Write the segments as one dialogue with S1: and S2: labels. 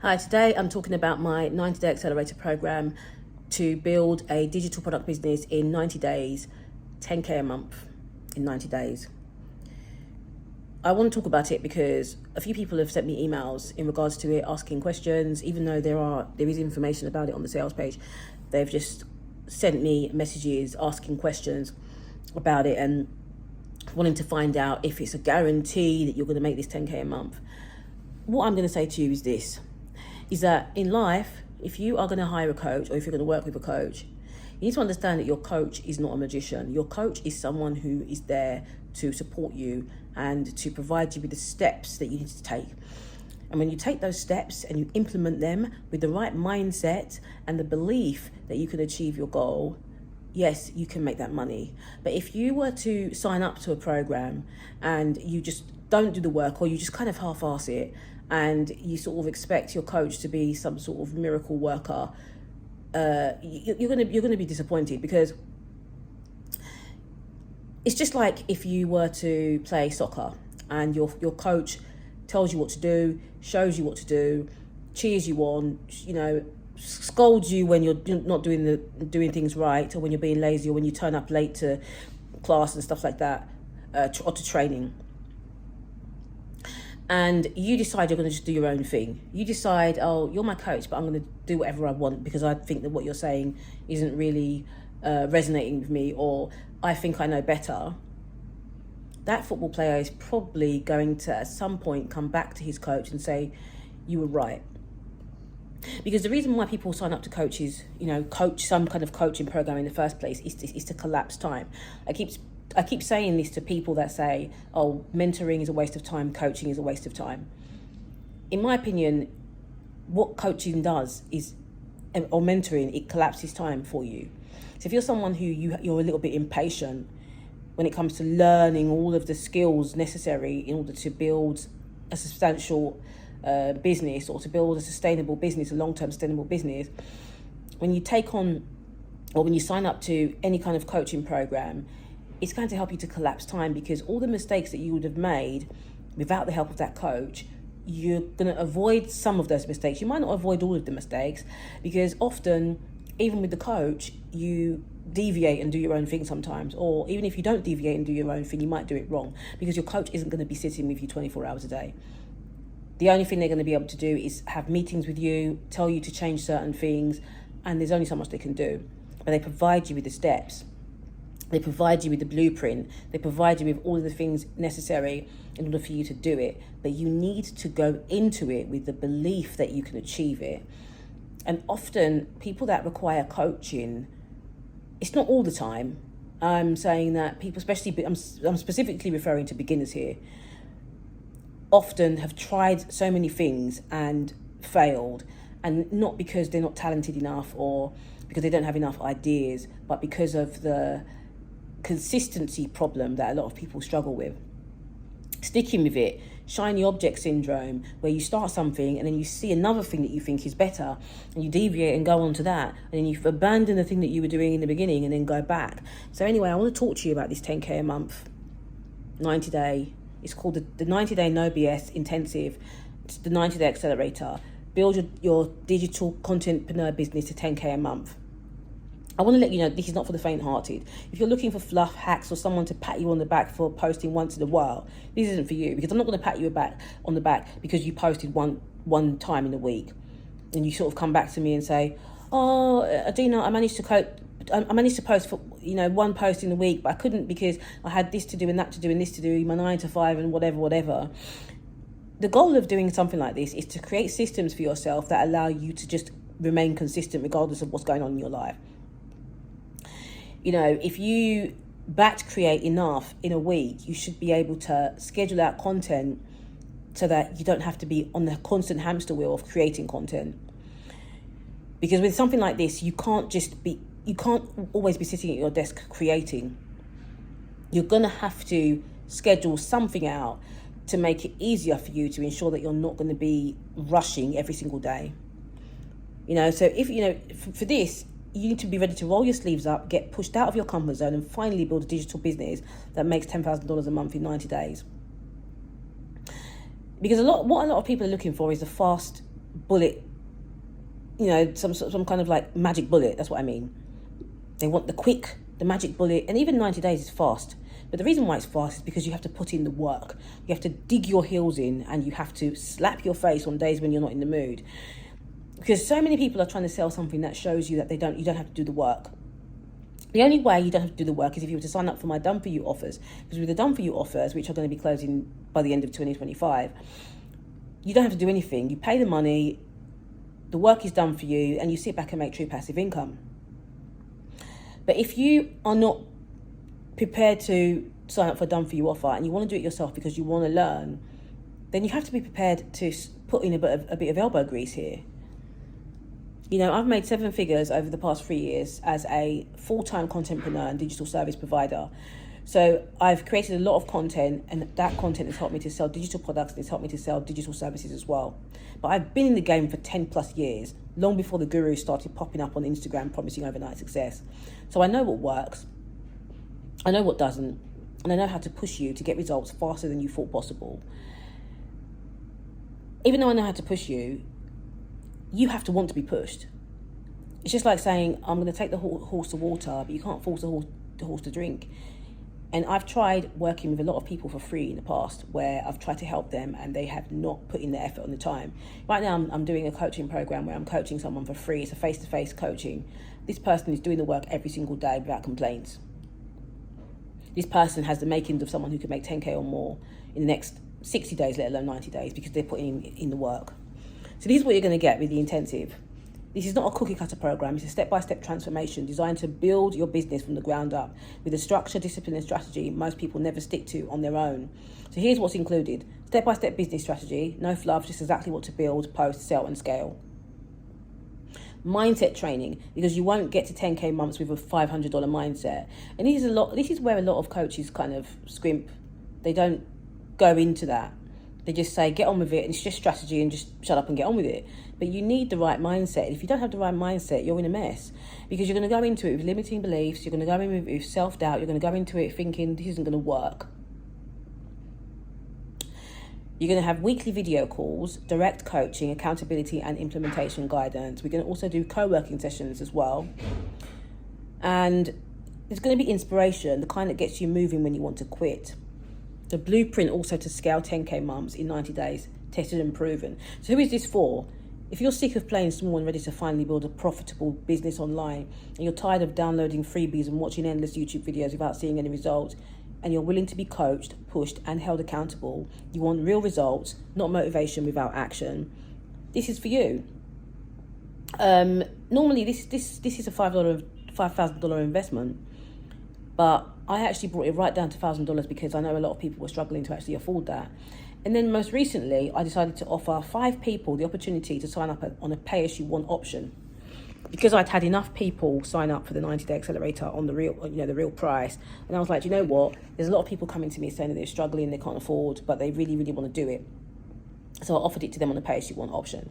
S1: Hi, today I'm talking about my 90-day accelerator program to build a digital product business in 90 days, 10K a month in 90 days. I want to talk about it because a few people have sent me emails in regards to it, asking questions. Even though there is information about it on the sales page, they've just sent me messages asking questions about it and wanting to find out if it's a guarantee that you're going to make this 10K a month. What I'm going to say to you is this, is that in life, if you are going to hire a coach or if you're going to work with a coach, you need to understand that your coach is not a magician. Your coach is someone who is there to support you and to provide you with the steps that you need to take. And when you take those steps and you implement them with the right mindset and the belief that you can achieve your goal, yes, you can make that money. But if you were to sign up to a program and you just don't do the work, or you just kind of half-ass it, and you sort of expect your coach to be some sort of miracle worker, you're gonna be disappointed, because it's just like if you were to play soccer and your coach tells you what to do, shows you what to do, cheers you on, scolds you when you're not doing things right, or when you're being lazy, or when you turn up late to class and stuff like that, or to training. And you decide you're going to just do your own thing. You decide, oh, you're my coach, but I'm going to do whatever I want because I think that what you're saying isn't really resonating with me, or I think I know better. That football player is probably going to, at some point, come back to his coach and say, you were right. Because the reason why people sign up to coaches, coach some kind of coaching program in the first place is to collapse time. I keep saying this to people that say, oh, mentoring is a waste of time, coaching is a waste of time. In my opinion, what coaching does is, or mentoring, it collapses time for you. So if you're someone who you're a little bit impatient when it comes to learning all of the skills necessary in order to build a substantial business, or to build a sustainable business, a long-term sustainable business, when you take on, or when you sign up to any kind of coaching program, it's going to help you to collapse time, because all the mistakes that you would have made without the help of that coach, you're going to avoid some of those mistakes. You might not avoid all of the mistakes, because often, even with the coach, you deviate and do your own thing sometimes. Or even if you don't deviate and do your own thing, you might do it wrong, because your coach isn't going to be sitting with you 24 hours a day. The only thing they're going to be able to do is have meetings with you, tell you to change certain things, and there's only so much they can do. But they provide you with the steps. They provide you with the blueprint. They provide you with all of the things necessary in order for you to do it. But you need to go into it with the belief that you can achieve it. And often people that require coaching, it's not all the time. I'm saying that people, especially, I'm specifically referring to beginners here, often have tried so many things and failed. And not because they're not talented enough or because they don't have enough ideas, but because of the consistency problem that a lot of people struggle with. Sticking with it, shiny object syndrome, where you start something and then you see another thing that you think is better and you deviate and go on to that, and then you abandon the thing that you were doing in the beginning and then go back. So anyway, I want to talk to you about this 10K a month, 90 day. It's called the 90 day no BS intensive. It's the 90 day accelerator. Build your digital contentpreneur business to 10K a month. I want to let you know this is not for the faint-hearted. If you're looking for fluff hacks or someone to pat you on the back for posting once in a while, this isn't for you, because I'm not going to pat you on the back because you posted one time in a week, and you sort of come back to me and say, "Oh, Adina, I managed to post for one post in a week, but I couldn't because I had this to do and that to do and this to do, my 9 to 5 and whatever." The goal of doing something like this is to create systems for yourself that allow you to just remain consistent regardless of what's going on in your life. If you batch create enough in a week, you should be able to schedule out content so that you don't have to be on the constant hamster wheel of creating content. Because with something like this, you can't always be sitting at your desk creating. You're going to have to schedule something out to make it easier for you, to ensure that you're not going to be rushing every single day. So if, for this, you need to be ready to roll your sleeves up, get pushed out of your comfort zone, and finally build a digital business that makes $10,000 a month in 90 days. Because what a lot of people are looking for is a fast bullet, some kind of like magic bullet. That's what I mean. They want the magic bullet, and even 90 days is fast. But the reason why it's fast is because you have to put in the work. You have to dig your heels in, and you have to slap your face on days when you're not in the mood. Because so many people are trying to sell something that shows you that you don't have to do the work. The only way you don't have to do the work is if you were to sign up for my Done For You offers. Because with the Done For You offers, which are going to be closing by the end of 2025, you don't have to do anything. You pay the money, the work is done for you, and you sit back and make true passive income. But if you are not prepared to sign up for a Done For You offer and you want to do it yourself because you want to learn, then you have to be prepared to put in a bit of elbow grease here. I've made 7 figures over the past 3 years as a full-time contentpreneur and digital service provider. So I've created a lot of content, and that content has helped me to sell digital products, and it's helped me to sell digital services as well. But I've been in the game for 10 plus years, long before the gurus started popping up on Instagram promising overnight success. So I know what works, I know what doesn't, and I know how to push you to get results faster than you thought possible. Even though I know how to push you, you have to want to be pushed. It's just like saying, I'm going to take the horse to water, but you can't force the horse to drink. And I've tried working with a lot of people for free in the past, where I've tried to help them and they have not put in the effort and the time. Right now I'm doing a coaching program where I'm coaching someone for free. It's a face-to-face coaching. This person is doing the work every single day without complaints. This person has the makings of someone who could make 10K or more in the next 60 days, let alone 90 days, because they're putting in the work. So this is what you're going to get with the intensive. This is not a cookie cutter program. It's a step-by-step transformation designed to build your business from the ground up with a structure, discipline, and strategy most people never stick to on their own. So here's what's included. Step-by-step business strategy, no fluff, just exactly what to build, post, sell, and scale. Mindset training, because you won't get to 10K months with a $500 mindset. And this is where a lot of coaches kind of scrimp. They don't go into that. They just say, get on with it, and it's just strategy, and just shut up and get on with it. But you need the right mindset. If you don't have the right mindset, you're in a mess, because you're going to go into it with limiting beliefs. You're going to go in with self-doubt. You're going to go into it thinking this isn't going to work. You're going to have weekly video calls, direct coaching, accountability, and implementation guidance. We're going to also do co-working sessions as well. And there's going to be inspiration, the kind that gets you moving when you want to quit. The blueprint also to scale 10K mums in 90 days, tested and proven. So who is this for? If you're sick of playing small and ready to finally build a profitable business online, and you're tired of downloading freebies and watching endless YouTube videos without seeing any results, and you're willing to be coached, pushed, and held accountable, you want real results, not motivation without action, this is for you. Normally, this is a $5,000 investment, but I actually brought it right down to $1,000 because I know a lot of people were struggling to actually afford that. And then most recently, I decided to offer 5 people the opportunity to sign up on a pay-as-you-want option, because I'd had enough people sign up for the 90-day accelerator on the real price. And I was like, you know what? There's a lot of people coming to me saying that they're struggling, they can't afford, but they really, really want to do it. So I offered it to them on a pay-as-you-want option.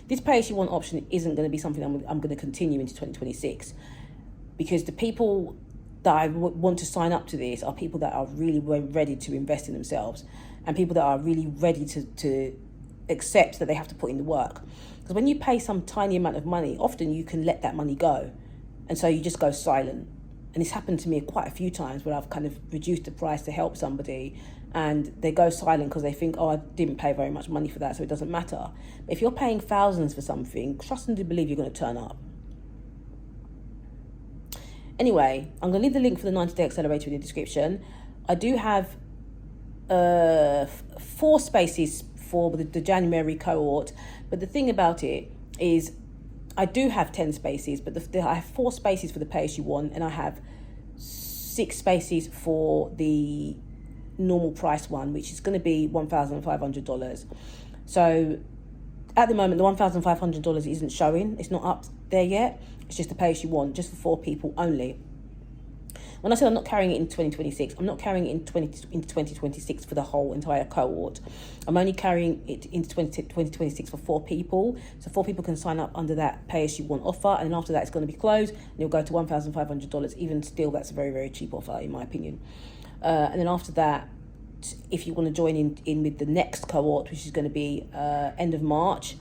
S1: This pay-as-you-want option isn't going to be something I'm going to continue into 2026, because the people that I want to sign up to this are people that are really ready to invest in themselves, and people that are really ready to accept that they have to put in the work. Because when you pay some tiny amount of money, often you can let that money go, and so you just go silent. And it's happened to me quite a few times where I've kind of reduced the price to help somebody, and they go silent because they think, oh, I didn't pay very much money for that, so it doesn't matter. But if you're paying thousands for something, trust and believe you're going to turn up. Anyway, I'm going to leave the link for the 90-day accelerator in the description. I do have 4 spaces for the January cohort, but the thing about it is I do have 10 spaces, but I have 4 spaces for the pay as you want, and I have 6 spaces for the normal price one, which is going to be $1,500. So at the moment, the $1,500 isn't showing. It's not up there yet. It's just the pay as you want, just for 4 people only. When I said I'm not carrying it in 2026, I'm not carrying it into 2026 for the whole entire cohort. I'm only carrying it into 2026 for 4 people. So 4 people can sign up under that pay-as-you-want offer. And then after that, it's going to be closed. And it'll go to $1,500. Even still, that's a very, very cheap offer, in my opinion. And then after that, if you want to join in with the next cohort, which is going to be end of March,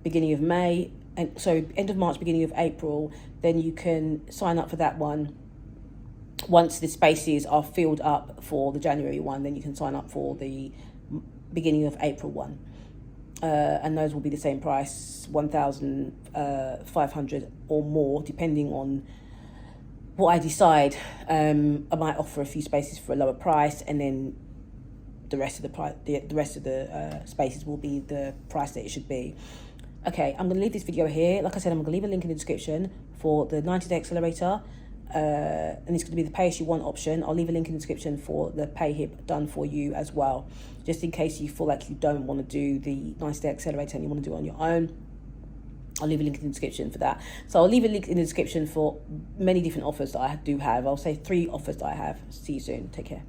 S1: beginning of May, and so end of March, beginning of April, then you can sign up for that one. Once the spaces are filled up for the January one, then you can sign up for the beginning of April one. And those will be the same price, 1,500 or more, depending on what I decide. I might offer a few spaces for a lower price, and then the rest of the spaces will be the price that it should be. Okay, I'm going to leave this video here. Like I said, I'm going to leave a link in the description for the 90-day accelerator. And it's going to be the pay as you want option. I'll leave a link in the description for the pay hip done for you as well, just in case you feel like you don't want to do the 90-day accelerator and you want to do it on your own. I'll leave a link in the description for that. So I'll leave a link in the description for many different offers that I do have. I'll say 3 offers that I have. See you soon. Take care.